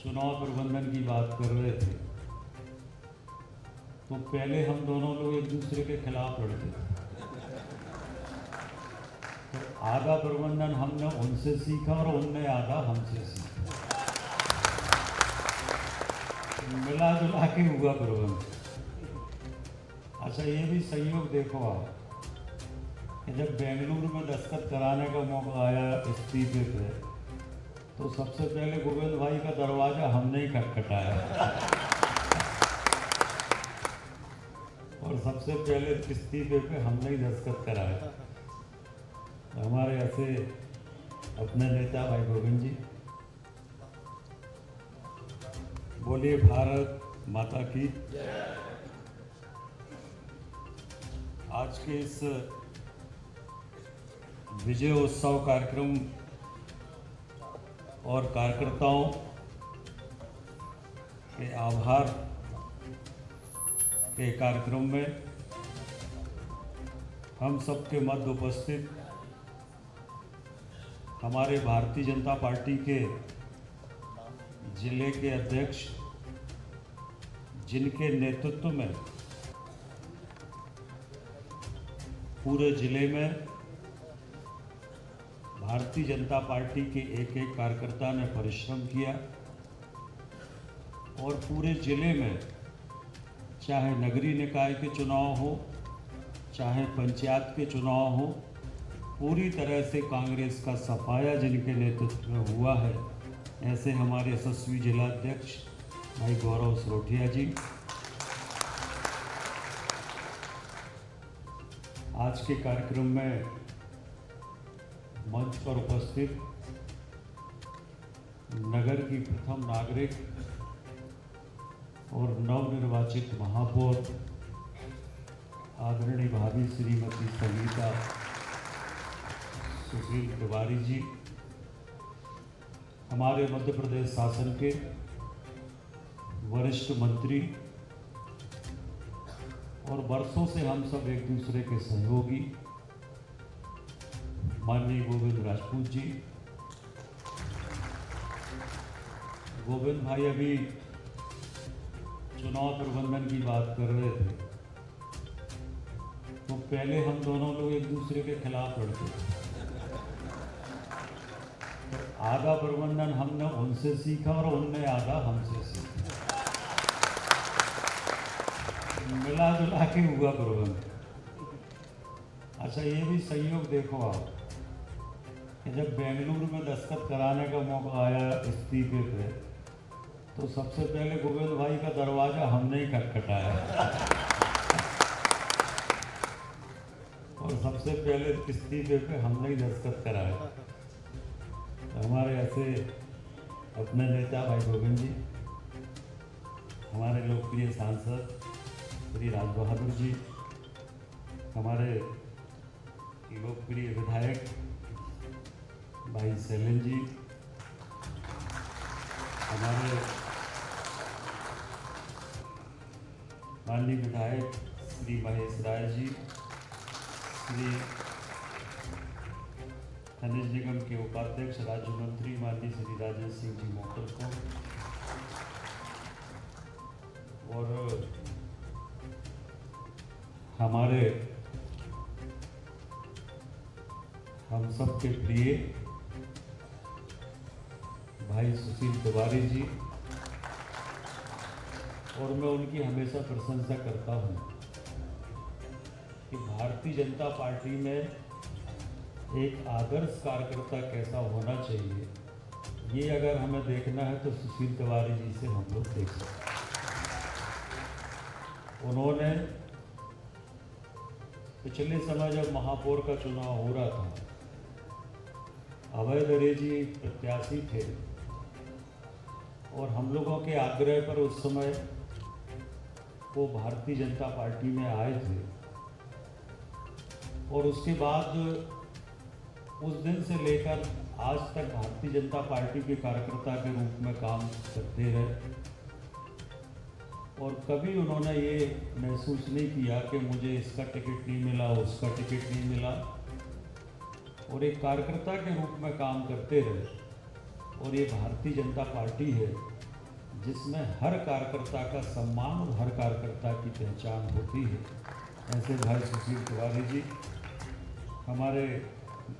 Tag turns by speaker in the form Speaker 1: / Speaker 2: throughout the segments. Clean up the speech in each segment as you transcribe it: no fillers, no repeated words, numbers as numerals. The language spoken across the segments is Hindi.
Speaker 1: चुनाव प्रबंधन की बात कर रहे थे, तो पहले हम दोनों लोग एक दूसरे के खिलाफ लड़ते थे। तो आधा प्रबंधन हमने उनसे सीखा और उनने आधा हमसे सीखा, मिला जुला के हुआ प्रबंधन। अच्छा, ये भी संयोग देखो आप कि जब बेंगलुरु में दस्तखत कराने का मौका आया इस्तीफे पे, तो सबसे पहले गोविंद भाई का दरवाजा हमने ही खटखटाया और सबसे पहले इस्तीफे पे हमने ही दस्तखत कराया। हमारे ऐसे अपने नेता भाई गोविंद जी, बोलिए भारत माता की। आज के इस विजय उत्सव कार्यक्रम और कार्यकर्ताओं के आभार के कार्यक्रम में हम सबके मध्य उपस्थित हमारे भारतीय जनता पार्टी के जिले के अध्यक्ष, जिनके नेतृत्व में पूरे जिले में भारतीय जनता पार्टी के एक एक कार्यकर्ता ने परिश्रम किया और पूरे जिले में चाहे नगरीय निकाय के चुनाव हो, चाहे पंचायत के चुनाव हो, पूरी तरह से कांग्रेस का सफाया जिनके नेतृत्व में हुआ है, ऐसे हमारे यशस्वी जिलाध्यक्ष भाई गौरव सरोठिया जी। आज के कार्यक्रम में मंच पर उपस्थित नगर की प्रथम नागरिक और नवनिर्वाचित महापौर आदरणीय भाभी श्रीमती संगीता सुशील तिवारी जी, हमारे मध्य प्रदेश शासन के वरिष्ठ मंत्री और वर्षों से हम सब एक दूसरे के सहयोगी माननीय गोविंद राजपूत जी। गोविंद भाई अभी चुनाव प्रबंधन की बात कर रहे थे, तो पहले हम दोनों लोग एक दूसरे के खिलाफ लड़ते थे। तो आधा प्रबंधन हमने उनसे सीखा और उनने आधा हमसे सीखा, मिला जुला के हुआ प्रबंधन। अच्छा, ये भी संयोग देखो आप कि जब बेंगलुरु में दस्तखत कराने का मौका आया इस्तीफे पे, तो सबसे पहले गोविंद भाई का दरवाजा हमने ही खटखटाया और सबसे पहले इस्तीफे पे हमने ही दस्तखत कराया। हमारे ऐसे अपने नेता भाई गोविंद जी, हमारे लोकप्रिय सांसद श्री राज बहादुर जी, हमारे लोकप्रिय विधायक भाई सैलन जी, हमारे माननीय विधायक श्री महेश राय जी, श्री खनिज निगम के उपाध्यक्ष राज्य मंत्री माननीय श्री राजेश सिंह जी मोटर को, और हमारे हम सबके प्रिय भाई सुशील तिवारी जी, और मैं उनकी हमेशा प्रशंसा करता हूं कि भारतीय जनता पार्टी में एक आदर्श कार्यकर्ता कैसा होना चाहिए, ये अगर हमें देखना है तो सुशील तिवारी जी से हम लोग देख सकते हैं। उन्होंने पिछले समय जब महापौर का चुनाव हो रहा था, अभय दरे जी प्रत्याशी थे और हम लोगों के आग्रह पर उस समय वो भारतीय जनता पार्टी में आए थे, और उसके बाद उस दिन से लेकर आज तक भारतीय जनता पार्टी के कार्यकर्ता के रूप में काम करते रहे और कभी उन्होंने ये महसूस नहीं किया कि मुझे इसका टिकट नहीं मिला, उसका टिकट नहीं मिला, और एक कार्यकर्ता के रूप में काम करते रहे। और ये भारतीय जनता पार्टी है जिसमें हर कार्यकर्ता का सम्मान और हर कार्यकर्ता की पहचान होती है। ऐसे भाई सुशील तिवारी जी, हमारे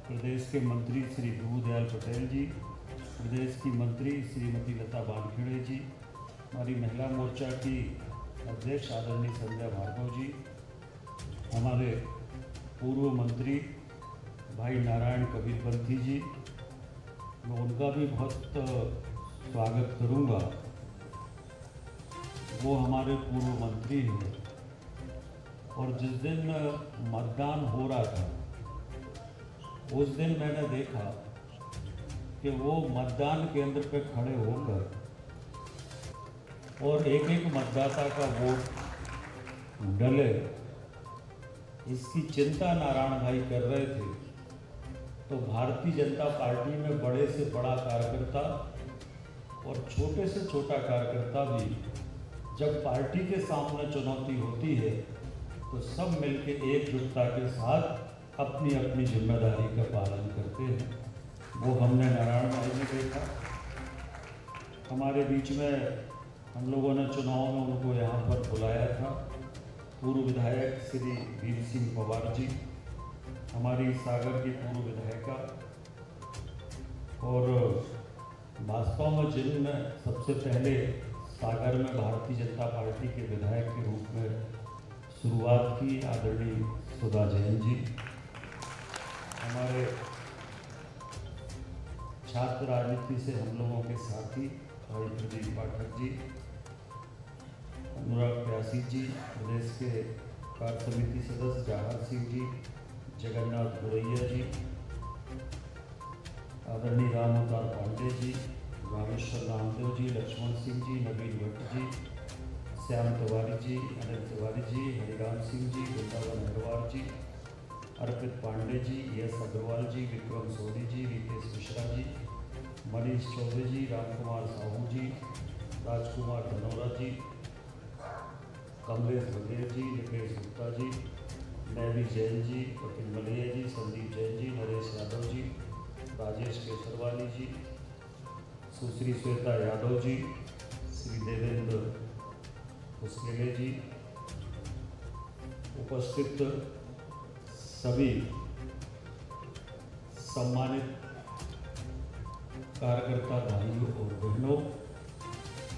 Speaker 1: प्रदेश के मंत्री श्री ध्रुवदयाल पटेल जी, प्रदेश की मंत्री श्रीमती लता वानखेड़े जी, हमारी महिला मोर्चा की अध्यक्ष आदरणीय संध्या भार्गव जी, हमारे पूर्व मंत्री भाई नारायण कबीरपंथी जी, मैं उनका भी बहुत स्वागत करूंगा। वो हमारे पूर्व मंत्री हैं और जिस दिन मतदान हो रहा था उस दिन मैंने देखा कि वो मतदान केंद्र पे खड़े होकर और एक एक मतदाता का वोट डले इसकी चिंता नारायण भाई कर रहे थे। तो भारतीय जनता पार्टी में बड़े से बड़ा कार्यकर्ता और छोटे से छोटा कार्यकर्ता भी जब पार्टी के सामने चुनौती होती है तो सब मिलके एकजुटता के साथ अपनी अपनी जिम्मेदारी का पालन करते हैं। वो हमने नारायण भाई में देखा। हमारे बीच में हम लोगों ने चुनाव में उनको यहाँ पर बुलाया था। पूर्व विधायक श्री वीर सिंह पवार जी, हमारी सागर की पूर्व विधायिका, और वास्तव में जिनने सबसे पहले सागर में भारतीय जनता पार्टी के विधायक के रूप में शुरुआत की, आदरणीय सुधा जैन जी, हमारे छात्र राजनीति से हम लोगों के साथी भाई प्रदीप पाठक जी, अनुराग प्यासी जी, प्रदेश के कार्य समिति सदस्य जवाहर सिंह जी, जगन्नाथ गुरैया जी, आदरणीय राम अवतार पांडे जी, रामेश्वर रामदेव जी, लक्ष्मण सिंह जी, नवीन भट्ट जी, श्याम तिवारी जी, अनिल तिवारी जी, हरिराम सिंह जी, वृंदावन अग्रवाल जी, अर्पित पांडे जी, यश अग्रवाल जी, विक्रम सोनी जी, रितेश मिश्रा जी, मनीष चौबे जी, रामकुमार साहू जी, राजकुमार धनोरा जी, कमलेश बघेल जी, निकेश गुप्ता जी, नैवी जैन जी, कपिल मलैया जी, संदीप जैन जी, नरेश यादव जी, राजेश केसरवाली जी, सुश्री श्वेता यादव जी, श्री देवेंद्र उस्केले जी, उपस्थित सभी सम्मानित कार्यकर्ता भाइयों और बहनों,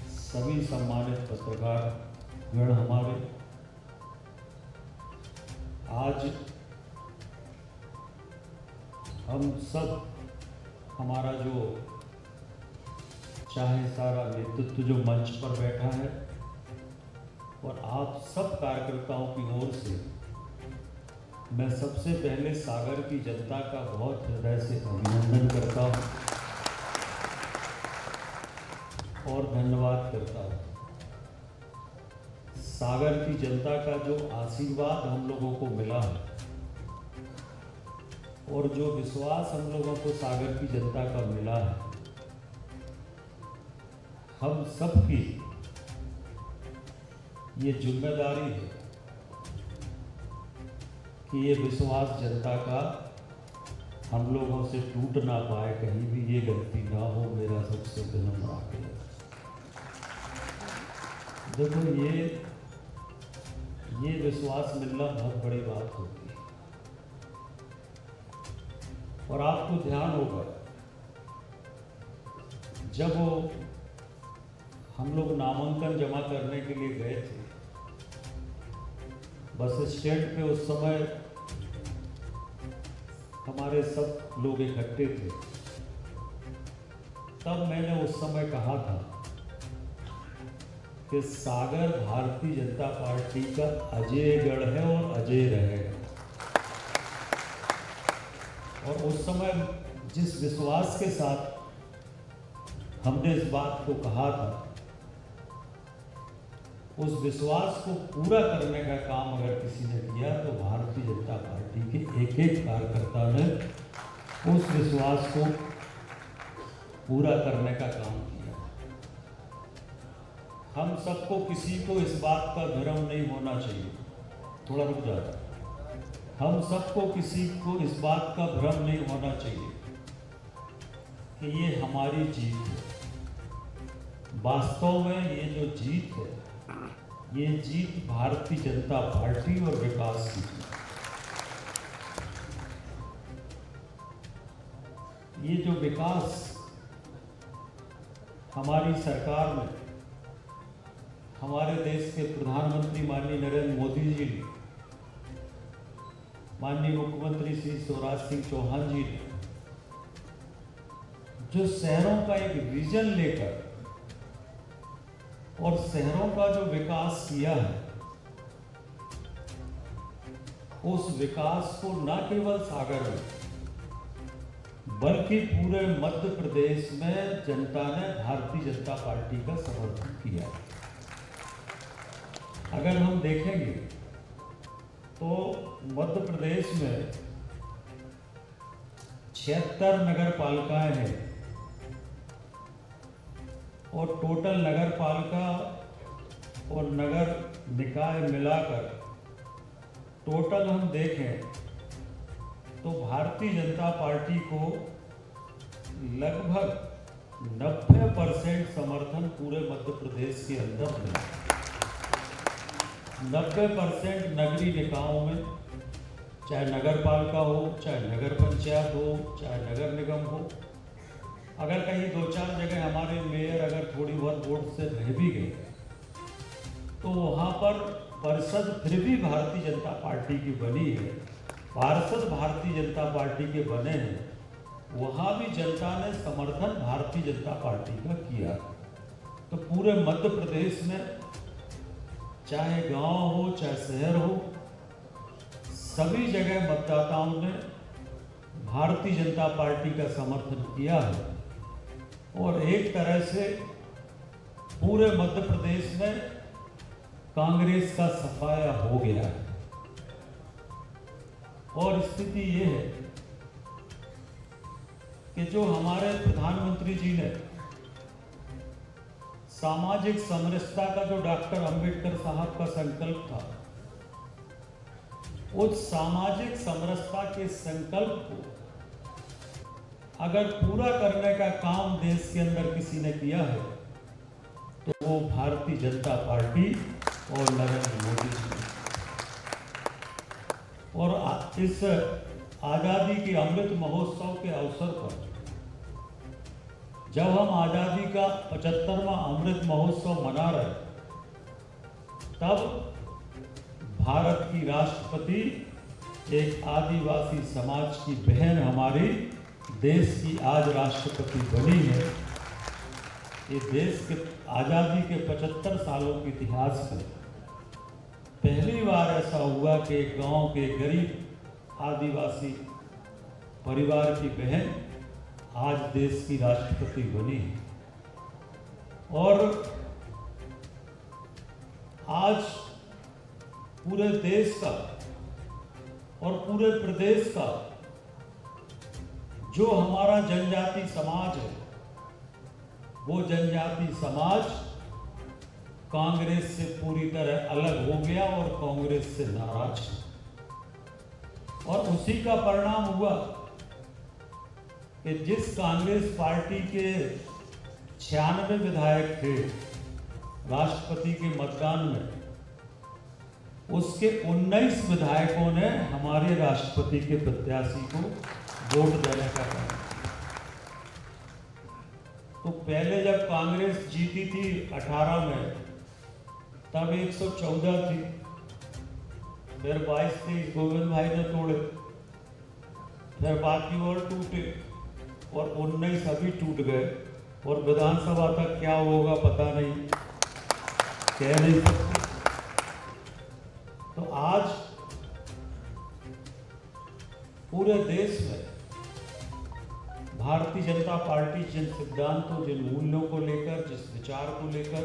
Speaker 1: सभी सम्मानित पत्रकार गण, हमारे आज हम सब, हमारा जो चाहे सारा नेतृत्व जो मंच पर बैठा है और आप सब कार्यकर्ताओं की ओर से मैं सबसे पहले सागर की जनता का बहुत हृदय से अभिनंदन करता हूं और धन्यवाद करता हूं। सागर की जनता का जो आशीर्वाद हम लोगों को मिला है और जो विश्वास हम लोगों को सागर की जनता का मिला है, हम सबकी ये जिम्मेदारी है कि ये विश्वास जनता का हम लोगों से टूट ना पाए, कहीं भी ये गलती ना हो। मेरा सबसे विनम्र आग्रह। देखो, ये विश्वास मिलना बहुत बड़ी बात होती है और आपको ध्यान होगा जब हम लोग नामांकन जमा करने के लिए गए थे बस स्टैंड पे, उस समय हमारे सब लोग इकट्ठे थे। तब मैंने उस समय कहा था कि सागर भारतीय जनता पार्टी का अजयगढ़ है और अजय रहेगा। और उस समय जिस विश्वास के साथ हमने इस बात को कहा था, उस विश्वास को पूरा करने का काम अगर किसी ने किया तो भारतीय जनता पार्टी के एक एक कार्यकर्ता ने उस विश्वास को पूरा करने का काम किया। हम सबको, किसी को इस बात का भ्रम नहीं होना चाहिए, थोड़ा रुक जाता। हम सबको, किसी को इस बात का भ्रम नहीं होना चाहिए कि ये हमारी जीत है। वास्तव में ये जो जीत है, ये जीत भारतीय जनता पार्टी और विकास की जीत। ये जो विकास हमारी सरकार में हमारे देश के प्रधानमंत्री माननीय नरेंद्र मोदी जी ने, माननीय मुख्यमंत्री श्री शिवराज सिंह चौहान जी ने जो शहरों का एक विजन लेकर और शहरों का जो विकास किया है, उस विकास को न केवल सागर में बल्कि पूरे मध्य प्रदेश में जनता ने भारतीय जनता पार्टी का समर्थन किया। अगर हम देखेंगे तो मध्य प्रदेश में 76 नगर पालिकाएं हैं और टोटल नगर पालिका और नगर निकाय मिलाकर टोटल हम देखें तो भारतीय जनता पार्टी को लगभग 90% समर्थन पूरे मध्य प्रदेश के अंदर मिला। 90% नगरीय निकायों में, चाहे नगर पालिका हो, चाहे नगर पंचायत हो, चाहे नगर निगम हो, अगर कहीं 2-4 जगह हमारे मेयर अगर थोड़ी बहुत वोट से रह भी गए तो वहाँ पर परिषद फिर भी भारतीय जनता पार्टी की बनी है, पार्षद भारतीय जनता पार्टी के बने हैं, वहाँ भी जनता ने समर्थन भारतीय जनता पार्टी का किया। तो पूरे मध्य प्रदेश में चाहे गांव हो चाहे शहर हो, सभी जगह मतदाताओं ने भारतीय जनता पार्टी का समर्थन किया है और एक तरह से पूरे मध्य प्रदेश में कांग्रेस का सफाया हो गया है। और स्थिति ये है कि जो हमारे प्रधानमंत्री जी ने सामाजिक समरसता का जो डॉक्टर अंबेडकर साहब का संकल्प था, उस सामाजिक समरसता के संकल्प को अगर पूरा करने का काम देश के अंदर किसी ने किया है तो वो भारतीय जनता पार्टी और नरेंद्र मोदी जी। और इस आज़ादी के अमृत महोत्सव के अवसर पर जब हम आज़ादी का 75वां अमृत महोत्सव मना रहे, तब भारत की राष्ट्रपति एक आदिवासी समाज की बहन हमारी देश की आज राष्ट्रपति बनी है। ये देश के आज़ादी के 75 सालों के इतिहास में पहली बार ऐसा हुआ कि एक गांव के गरीब आदिवासी परिवार की बहन आज देश की राष्ट्रपति बनी है। और आज पूरे देश का और पूरे प्रदेश का जो हमारा जनजाति समाज है, वो जनजाति समाज कांग्रेस से पूरी तरह अलग हो गया और कांग्रेस से नाराज है। और उसी का परिणाम हुआ कि जिस कांग्रेस पार्टी के 96 विधायक थे राष्ट्रपति के मतदान में, उसके 19 विधायकों ने हमारे राष्ट्रपति के प्रत्याशी को वोट देने का काम। तो पहले जब कांग्रेस जीती थी 18 में, तब 114 थी, फिर 22-23 गोविंद भाई ने तोड़े, फिर बाकी और टूटे और 19 अभी टूट गए। और विधानसभा तक क्या होगा पता नहीं, कह नहीं सकते। तो आज पूरे देश में भारतीय जनता पार्टी जिन सिद्धांतों, जिन मूल्यों को लेकर, जिस विचार को लेकर,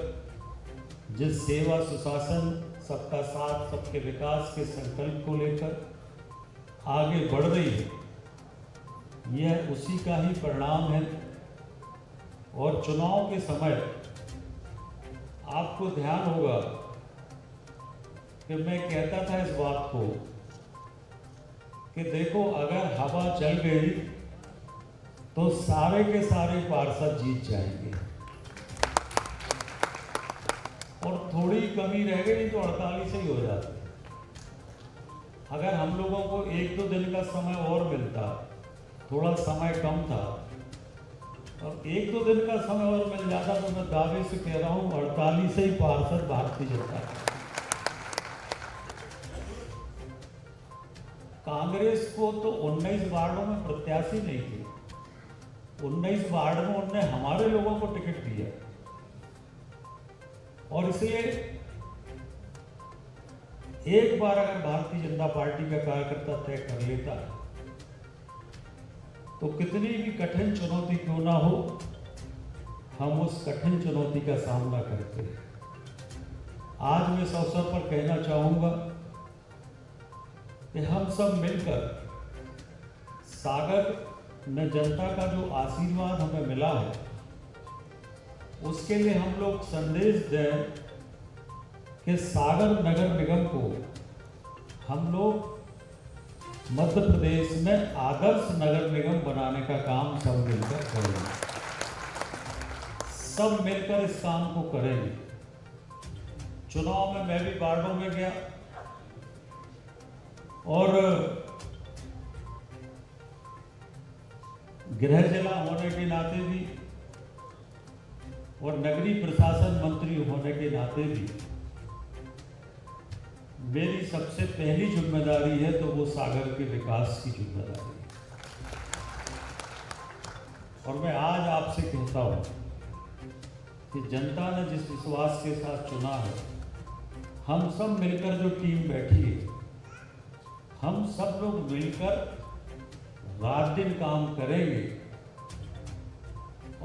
Speaker 1: जिस सेवा सुशासन, सबका साथ सबके विकास के संकल्प को लेकर आगे बढ़ रही है, यह उसी का ही परिणाम है। और चुनाव के समय आपको ध्यान होगा कि मैं कहता था इस बात को कि देखो, अगर हवा चल गई तो सारे के सारे पार्षद जीत जाएंगे। और थोड़ी कमी रह गई तो 48 ही हो जाती। अगर हम लोगों को 1-2 दिन का समय और मिलता, थोड़ा समय कम था, और 1-2 दिन का समय और मिल जाता तो मैं दावे से कह रहा हूँ 48 से ही पार्षद भारतीय जनता। कांग्रेस को तो 19 वार्डों में प्रत्याशी नहीं थे, 19 वार्ड में उन्होंने हमारे लोगों को टिकट दिया, और इसलिए एक बार अगर भारतीय जनता पार्टी का कार्यकर्ता तय कर लेता है तो कितनी भी कठिन चुनौती क्यों ना हो, हम उस कठिन चुनौती का सामना करते हैं। आज मैं इस अवसर पर कहना चाहूंगा कि हम सब मिलकर सागर में जनता का जो आशीर्वाद हमें मिला है उसके लिए हम लोग संदेश दें कि सागर नगर निगम को हम लोग मध्य प्रदेश में आदर्श नगर निगम बनाने का काम सब मिलकर करेंगे, सब मिलकर इस काम को करेंगे। चुनाव में मैं भी वार्डों में गया और गृह जिला होने के नाते भी और नगरीय प्रशासन मंत्री होने के नाते भी मेरी सबसे पहली जिम्मेदारी है तो वो सागर के विकास की जिम्मेदारी है। और मैं आज आपसे कहता हूं कि जनता ने जिस विश्वास के साथ चुना है, हम सब मिलकर जो टीम बैठी है, हम सब लोग मिलकर रात दिन काम करेंगे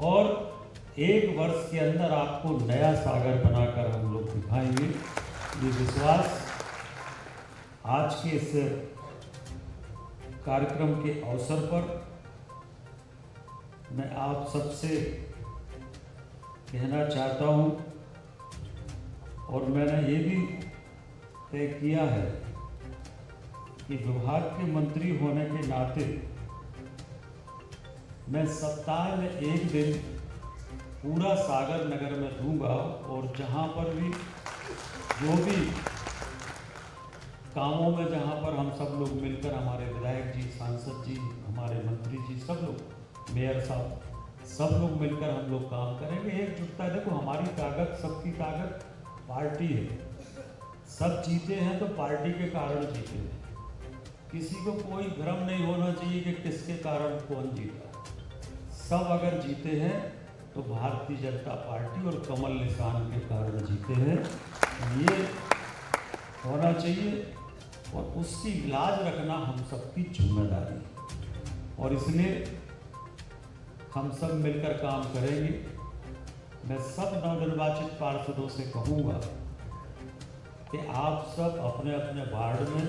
Speaker 1: और 1 वर्ष के अंदर आपको नया सागर बनाकर हम लोग दिखाएंगे। ये विश्वास आज के इस कार्यक्रम के अवसर पर मैं आप सबसे कहना चाहता हूं, और मैंने ये भी तय किया है कि विभाग के मंत्री होने के नाते मैं सप्ताह में 1 दिन पूरा सागर नगर में दूंगा, और जहां पर भी जो भी कामों में जहां पर हम सब लोग मिलकर, हमारे विधायक जी, सांसद जी, हमारे मंत्री जी, सब लोग, मेयर साहब, सब लोग मिलकर हम लोग काम करेंगे। एकजुटता, देखो हमारी ताकत, सबकी ताकत पार्टी है। सब जीते हैं तो पार्टी के कारण जीते हैं। किसी को कोई भ्रम नहीं होना चाहिए कि किसके कारण कौन जीता। सब अगर जीते हैं तो भारतीय जनता पार्टी और कमल निशान के कारण जीते हैं, ये होना चाहिए, और उसकी लाज रखना हम सबकी जिम्मेदारी है। और इसलिए हम सब मिलकर काम करेंगे। मैं सब नवनिर्वाचित पार्षदों से कहूँगा कि आप सब अपने अपने वार्ड में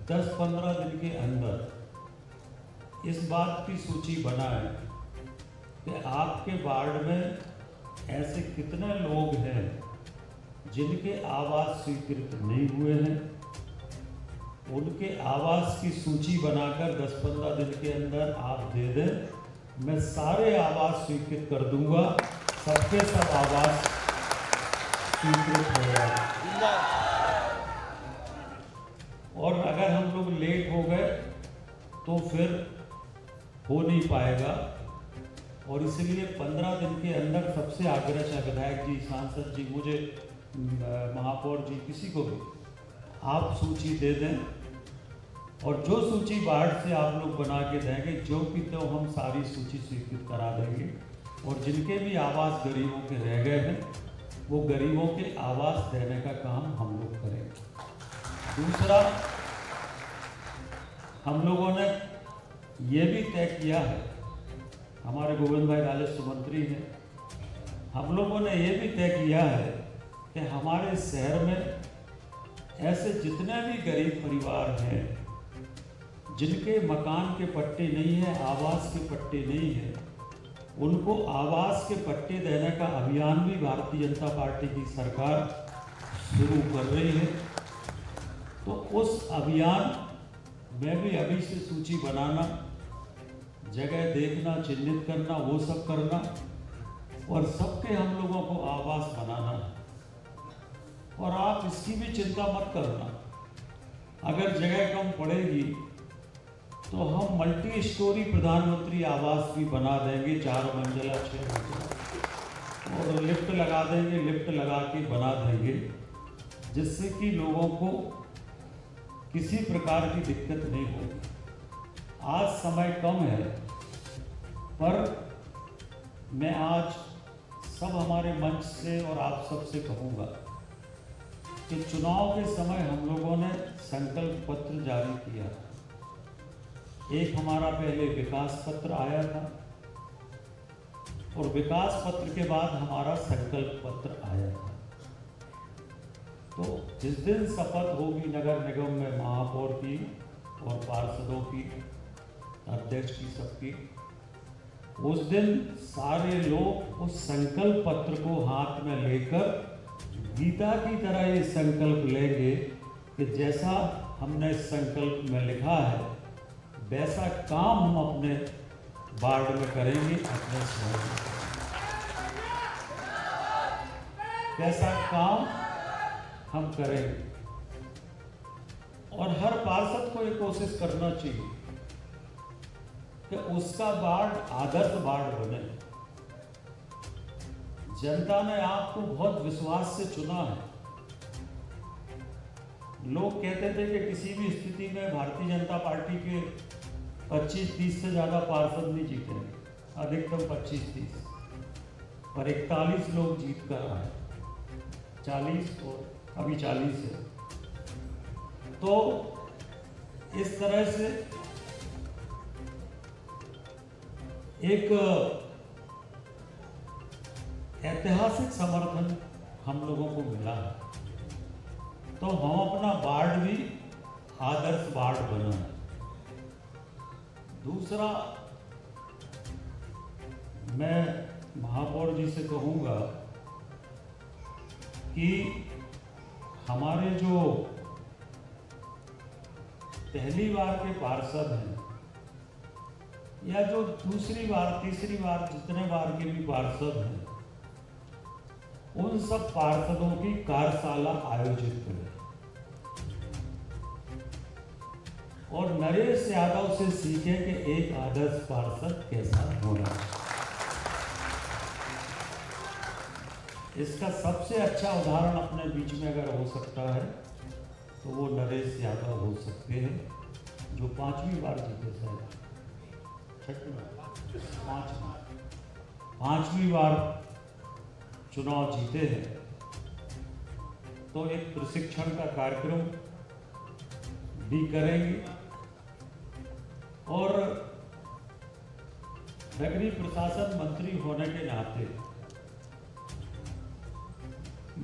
Speaker 1: 10-15 दिन के अंदर इस बात की सूची बनाएं कि आपके वार्ड में ऐसे कितने लोग हैं जिनके आवास स्वीकृत नहीं हुए हैं। उनके आवास की सूची बनाकर 10-15 दिन के अंदर आप दे दें, मैं सारे आवास स्वीकृत कर दूंगा, सबके सब आवास स्वीकृत हो जाए। और अगर हम लोग लेट हो गए तो फिर हो नहीं पाएगा, और इसलिए 15 दिन के अंदर सबसे आग्रह है, विधायक जी, सांसद जी, मुझे, महापौर जी, किसी को भी आप सूची दे दें, और जो सूची वार्ड से आप लोग बना के देंगे, जो भी तो हम सारी सूची स्वीकृत करा देंगे, और जिनके भी आवास गरीबों के रह गए हैं वो गरीबों के आवास देने का काम हम लोग करेंगे। दूसरा, हम लोगों ने ये भी तय किया है, हमारे गोविंद भाई राजस्व मंत्री हैं, हम लोगों ने ये भी तय किया है कि हमारे शहर में ऐसे जितने भी गरीब परिवार हैं जिनके मकान के पट्टे नहीं है, आवास के पट्टे नहीं है, उनको आवास के पट्टे देने का अभियान भी भारतीय जनता पार्टी की सरकार शुरू कर रही है। तो उस अभियान में भी अभी से सूची बनाना, जगह देखना, चिन्हित करना, वो सब करना, और सबके हम लोगों को आवास बनाना है। और आप इसकी भी चिंता मत करना, अगर जगह कम पड़ेगी तो हम मल्टी स्टोरी प्रधानमंत्री आवास भी बना देंगे, 4 मंजिला 6 मंजिला, और लिफ्ट लगा देंगे, लिफ्ट लगा के बना देंगे, जिससे कि लोगों को किसी प्रकार की दिक्कत नहीं होगी। आज समय कम है, पर मैं आज सब हमारे मंच से और आप सबसे कहूँगा कि चुनाव के समय हम लोगों ने संकल्प पत्र जारी किया। एक हमारा पहले विकास पत्र आया था और विकास पत्र के बाद हमारा संकल्प पत्र आया था। तो जिस दिन शपथ होगी नगर निगम में महापौर की और पार्षदों की, अध्यक्ष की, सबकी, उस दिन सारे लोग उस संकल्प पत्र को हाथ में लेकर गीता की तरह ये संकल्प लेंगे कि जैसा हमने इस संकल्प में लिखा है वैसा काम हम अपने वार्ड में करेंगे, अपने शहर में कैसा काम हम करेंगे। और हर पार्षद को ये कोशिश करना चाहिए कि उसका वार्ड आदर्श वार्ड बने। जनता ने आपको बहुत विश्वास से चुना है। लोग कहते थे कि किसी भी स्थिति में भारतीय जनता पार्टी के 25-30 से ज़्यादा पार्षद नहीं जीतेंगे, अधिकतम 25-30, पर 41 लोग जीत कर आए, 40 और अभी 40 है। तो इस तरह से एक ऐतिहासिक समर्थन हम लोगों को मिला है, तो हम अपना वार्ड भी आदर्श वार्ड बना है। दूसरा, मैं महापौर जी से कहूँगा कि हमारे जो पहली बार के पार्षद हैं या जो दूसरी बार, तीसरी बार, जितने बार के भी पार्षद हैं, उन सब पार्षदों की कार्यशाला आयोजित करें और नरेश यादव से सीखें कि एक आदर्श पार्षद कैसा होना है। इसका सबसे अच्छा उदाहरण अपने बीच में अगर हो सकता है तो वो नरेश यादव हो सकते हैं, जो 5वीं बार जीते, शायद 5वीं बार चुनाव जीते हैं। तो एक प्रशिक्षण का कार्यक्रम भी करेंगे और नगरीय प्रशासन मंत्री होने के नाते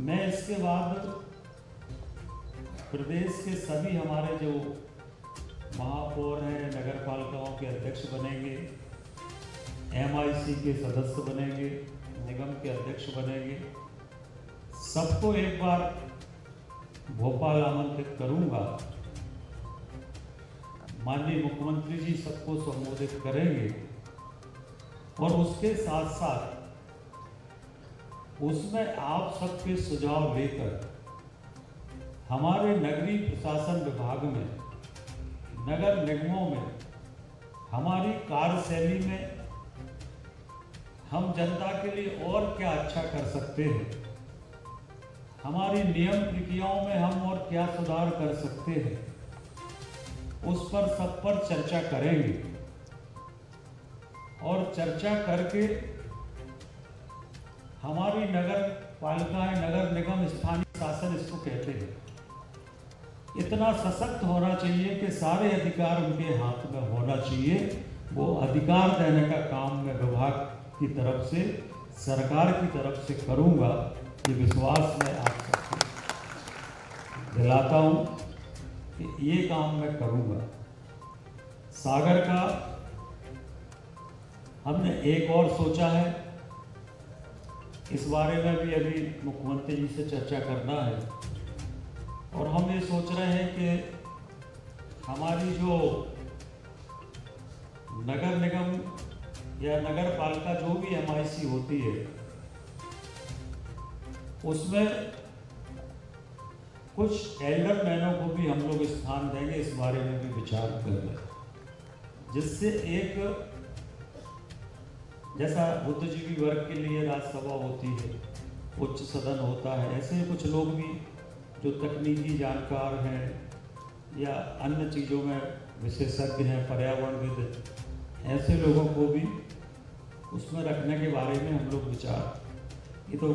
Speaker 1: मैं इसके बाद प्रदेश के सभी हमारे जो महापौर हैं, नगर पालिकाओं के अध्यक्ष बनेंगे, MIC के सदस्य बनेंगे, निगम के अध्यक्ष बनेंगे, सबको एक बार भोपाल आमंत्रित करूंगा। माननीय मुख्यमंत्री जी सबको संबोधित करेंगे और उसके साथ साथ उसमें आप सबके सुझाव लेकर हमारे नगरीय प्रशासन विभाग में, नगर निगमों में, हमारी कार्यशैली में हम जनता के लिए और क्या अच्छा कर सकते हैं, हमारी नियम प्रक्रियाओं में हम और क्या सुधार कर सकते हैं, उस पर सब पर चर्चा करेंगे और चर्चा करके हमारी नगर पालिकाएं, नगर निगम, स्थानीय शासन इसको कहते हैं, इतना सशक्त होना चाहिए कि सारे अधिकार उनके हाथ में होना चाहिए। वो अधिकार देने का काम मैं विभाग की तरफ से, सरकार की तरफ से करूंगा। ये विश्वास मैं आप सबको दिलाता हूं कि ये काम मैं करूंगा। सागर का हमने एक और सोचा है, इस बारे में भी अभी मुख्यमंत्री जी से चर्चा करना है और हम ये सोच रहे हैं कि हमारी जो नगर निगम या नगर पालिका जो भी MIC होती है उसमें कुछ एल्डर मैनों को भी हम लोग स्थान देंगे, इस बारे में भी विचार कर रहे हैं, जिससे एक जैसा बुद्धिजीवी वर्ग के लिए राज्यसभा होती है, उच्च सदन होता है, ऐसे ही कुछ लोग भी जो तकनीकी जानकार हैं या अन्य चीज़ों में विशेषज्ञ हैं, पर्यावरणविद, ऐसे लोगों को भी उसमें रखने के बारे में हम लोग विचार, ये तो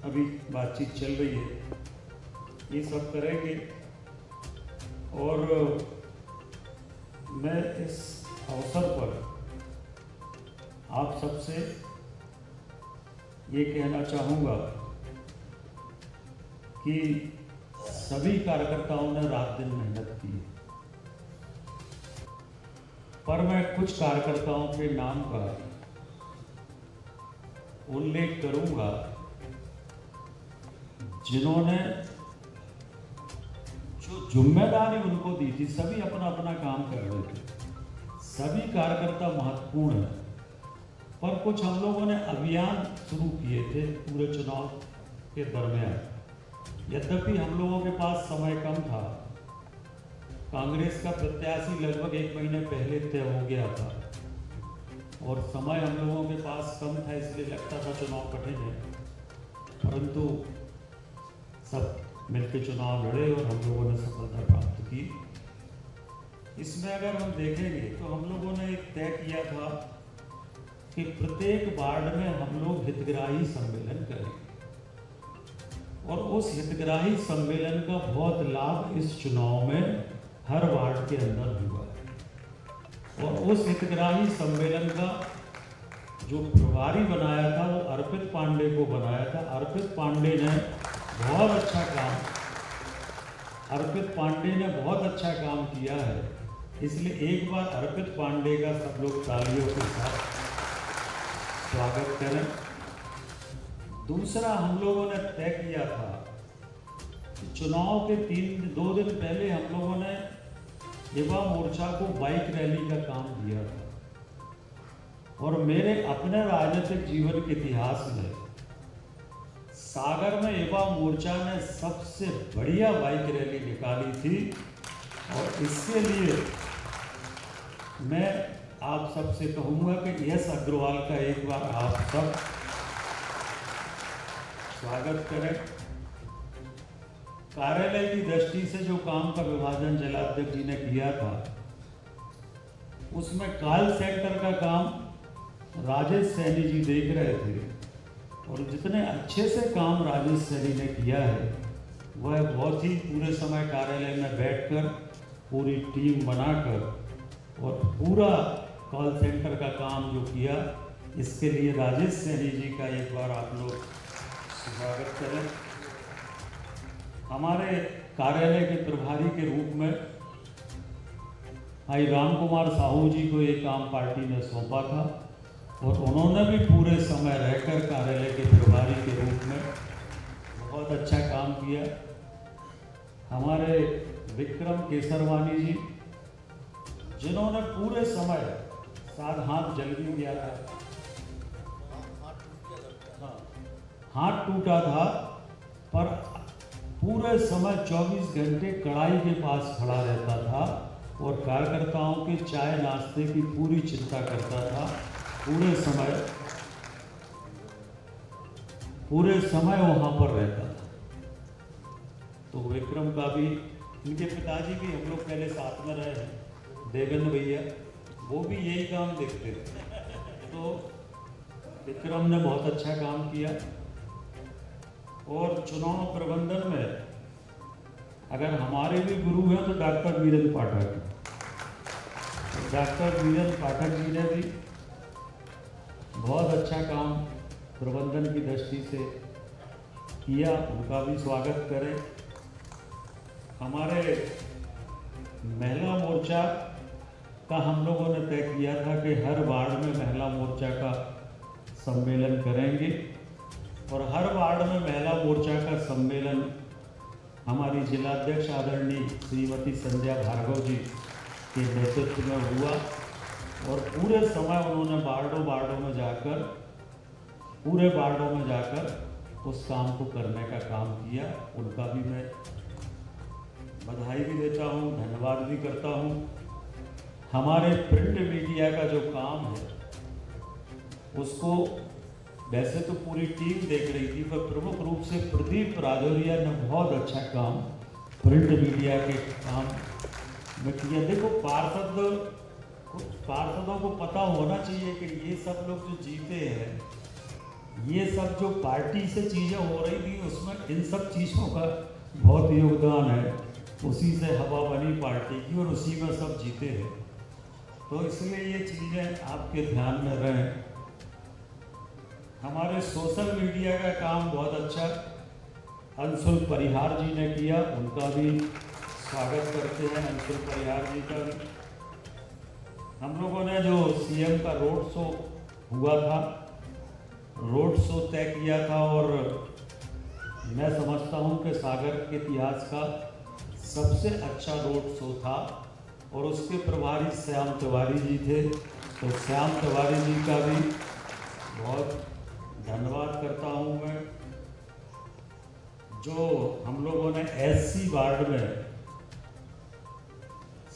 Speaker 1: अभी बातचीत चल रही है, ये सब करेंगे। और मैं इस अवसर पर आप सबसे ये कहना चाहूँगा कि सभी कार्यकर्ताओं ने रात दिन मेहनत की है, पर मैं कुछ कार्यकर्ताओं के नाम का उल्लेख करूंगा जिन्होंने जो जिम्मेदारी उनको दी थी, सभी अपना अपना काम कर रहे थे, सभी कार्यकर्ता महत्वपूर्ण हैं, पर कुछ हम लोगों ने अभियान शुरू किए थे पूरे चुनाव के दरमियान। यद्यपि हम लोगों के पास समय कम था, कांग्रेस का प्रत्याशी लगभग 1 महीने पहले तय हो गया था और समय हम लोगों के पास कम था, इसलिए लगता था चुनाव कठिन है, परंतु सब मिलकर चुनाव लड़े और हम लोगों ने सफलता प्राप्त की। इसमें अगर हम देखेंगे तो हम लोगों ने एक तय किया था कि प्रत्येक वार्ड में हम लोग हितग्राही सम्मेलन करेंगे और उस हितग्राही सम्मेलन का बहुत लाभ इस चुनाव में हर वार्ड के अंदर हुआ है। और उस हितग्राही सम्मेलन का जो प्रभारी बनाया था वो अर्पित पांडे को बनाया था। अर्पित पांडे ने बहुत अच्छा काम किया है, इसलिए एक बार अर्पित पांडे का सब लोग तालियों के साथ स्वागत करें। दूसरा, हम लोगों ने तय किया था कि चुनाव के 2 दिन पहले हम लोगों ने युवा मोर्चा को बाइक रैली का काम दिया था और मेरे अपने राजनीतिक जीवन के इतिहास में सागर में युवा मोर्चा ने सबसे बढ़िया बाइक रैली निकाली थी और इसके लिए मैं आप सबसे कहूँगा कि यश अग्रवाल का एक बार आप सब स्वागत करें। कार्यालय की दृष्टि से जो काम का विभाजन जिलाध्यक्ष जी ने किया था, उसमें कॉल सेंटर का काम राजेश सैनी जी देख रहे थे और जितने अच्छे से काम राजेश सैनी ने किया है, वह बहुत ही पूरे समय कार्यालय में बैठकर पूरी टीम बनाकर और पूरा कॉल सेंटर का काम जो किया, इसके लिए राजेश सैनी जी का एक बार आप लोग स्वागत करें। हमारे कार्यालय के प्रभारी के रूप में भाई राम कुमार साहू जी को ये काम पार्टी ने सौंपा था और उन्होंने भी पूरे समय रहकर कार्यालय के प्रभारी के रूप में बहुत अच्छा काम किया। हमारे विक्रम केसरवानी जी, जिन्होंने पूरे समय साथ हाथ जल भी गया था, हाथ टूटा था, पर पूरे समय 24 घंटे कड़ाई के पास खड़ा रहता था और कार्यकर्ताओं के चाय नाश्ते की पूरी चिंता करता था। पूरे समय वहाँ पर रहता था। तो विक्रम का भी, इनके पिताजी भी हम लोग पहले साथ में रहे हैं, देवेंद्र भैया, वो भी यही काम देखते थे। तो विक्रम ने बहुत अच्छा काम किया। और चुनाव प्रबंधन में अगर हमारे भी गुरु हैं तो डॉक्टर वीरेंद्र पाठक, डॉक्टर वीरेंद्र पाठक जी ने भी बहुत अच्छा काम प्रबंधन की दृष्टि से किया, उनका भी स्वागत करें। हमारे महिला मोर्चा का हम लोगों ने तय किया था कि हर वार्ड में महिला मोर्चा का सम्मेलन करेंगे और हर वार्ड में महिला मोर्चा का सम्मेलन हमारी जिलाध्यक्ष आदरणीय श्रीमती संध्या भार्गव जी के नेतृत्व में हुआ और पूरे समय उन्होंने वार्डों में जाकर उस काम को करने का काम किया। उनका भी मैं बधाई भी देता हूँ, धन्यवाद भी करता हूँ। हमारे प्रिंट मीडिया का जो काम है उसको वैसे तो पूरी टीम देख रही थी, पर प्रमुख रूप से प्रदीप राजौरिया ने बहुत अच्छा काम प्रिंट मीडिया के काम में किया। देखो, पार्षदों को पता होना चाहिए कि ये सब लोग जो जीते हैं, ये सब जो पार्टी से चीज़ें हो रही थी उसमें इन सब चीज़ों का बहुत योगदान है। उसी से हवा बनी पार्टी की और उसी में सब जीते हैं। तो इसलिए ये चीज़ें आपके ध्यान में रहें। हमारे सोशल मीडिया का काम बहुत अच्छा अंशुल परिहार जी ने किया, उनका भी स्वागत करते हैं, अंशुल परिहार जी का भी। हम लोगों ने जो सीएम का रोड शो हुआ था, रोड शो तय किया था और मैं समझता हूं कि सागर के इतिहास का सबसे अच्छा रोड शो था और उसके प्रभारी श्याम तिवारी जी थे। तो श्याम तिवारी जी का भी बहुत धन्यवाद करता हूं मैं। जो हम लोगों ने एससी वार्ड में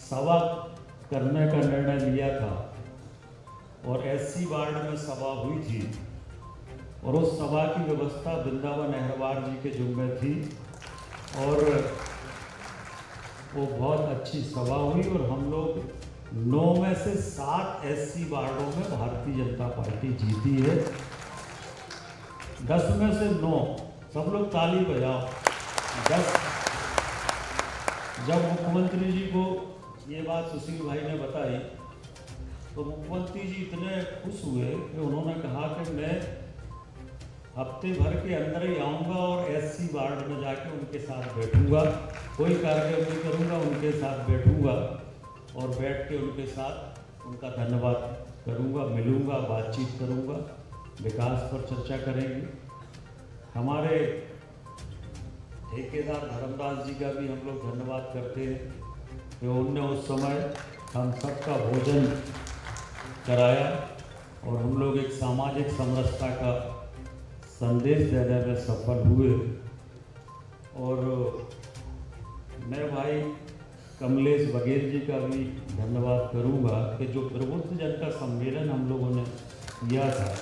Speaker 1: सभा करने का निर्णय लिया था और एससी वार्ड में सभा हुई थी और उस सभा की व्यवस्था वृंदावन अहरवार जी के जुम्मे थी और वो बहुत अच्छी सभा हुई और हम लोग 9 में से 7 एससी वार्डों में भारतीय जनता पार्टी जीती है। 10 में से 9, सब लोग ताली बजाओ। 10 जब मुख्यमंत्री जी को ये बात सुशील भाई ने बताई तो मुख्यमंत्री जी इतने खुश हुए कि उन्होंने कहा कि मैं हफ्ते भर के अंदर ही आऊँगा और एससी वार्ड में जाके उनके साथ बैठूंगा, कोई कार्यक्रम नहीं करूँगा, उनके साथ बैठूंगा और बैठ के उनके साथ उनका धन्यवाद करूँगा, मिलूँगा, बातचीत करूँगा, विकास पर चर्चा करेंगे। हमारे ठेकेदार धर्मदास जी का भी हम लोग धन्यवाद करते हैं कि उनने उस समय हम सबका भोजन कराया और हम लोग एक सामाजिक समरसता का संदेश देने में सफल हुए। और मैं भाई कमलेश बघेल जी का भी धन्यवाद करूंगा कि जो प्रबुद्ध जन का सम्मेलन हम लोगों ने किया था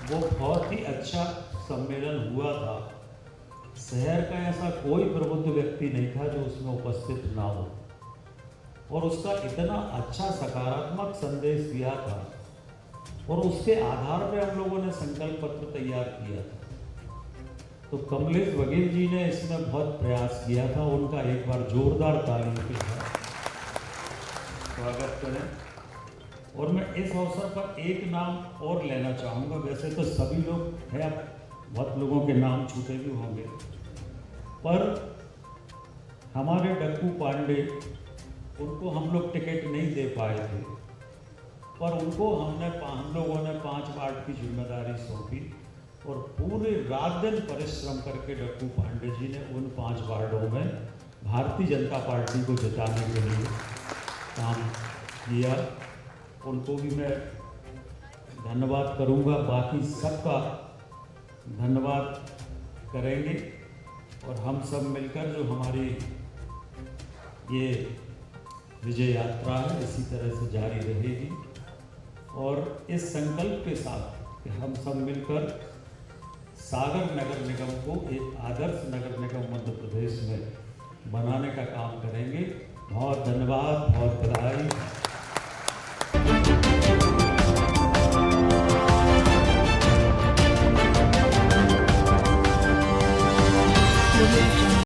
Speaker 1: वो बहुत ही अच्छा सम्मेलन हुआ था। शहर का ऐसा कोई प्रबुद्ध व्यक्ति नहीं था जो उसमें उपस्थित ना हो और उसका इतना अच्छा सकारात्मक संदेश दिया था और उसके आधार पर हम लोगों ने संकल्प पत्र तैयार किया था। तो कमलेश बघेल जी ने इसमें बहुत प्रयास किया था, उनका एक बार जोरदार तालियों के साथ स्वागत करें। और मैं इस अवसर पर एक नाम और लेना चाहूँगा। वैसे तो सभी लोग हैं, बहुत लोगों के नाम छूटे भी होंगे, पर हमारे डक्कू पांडे, उनको हम लोग टिकट नहीं दे पाए थे, पर उनको हम लोगों ने 5 वार्ड की जिम्मेदारी सौंपी और पूरे रात दिन परिश्रम करके डक्कू पांडे जी ने उन 5 वार्डों में भारतीय जनता पार्टी को जिताने के लिए काम किया। उनको भी मैं धन्यवाद करूंगा, बाकी सबका धन्यवाद करेंगे और हम सब मिलकर जो हमारी ये विजय यात्रा है इसी तरह से जारी रहेगी और इस संकल्प के साथ कि हम सब मिलकर सागर नगर निगम को एक आदर्श नगर निगम मध्य प्रदेश में बनाने का काम करेंगे। बहुत धन्यवाद, बहुत बधाई।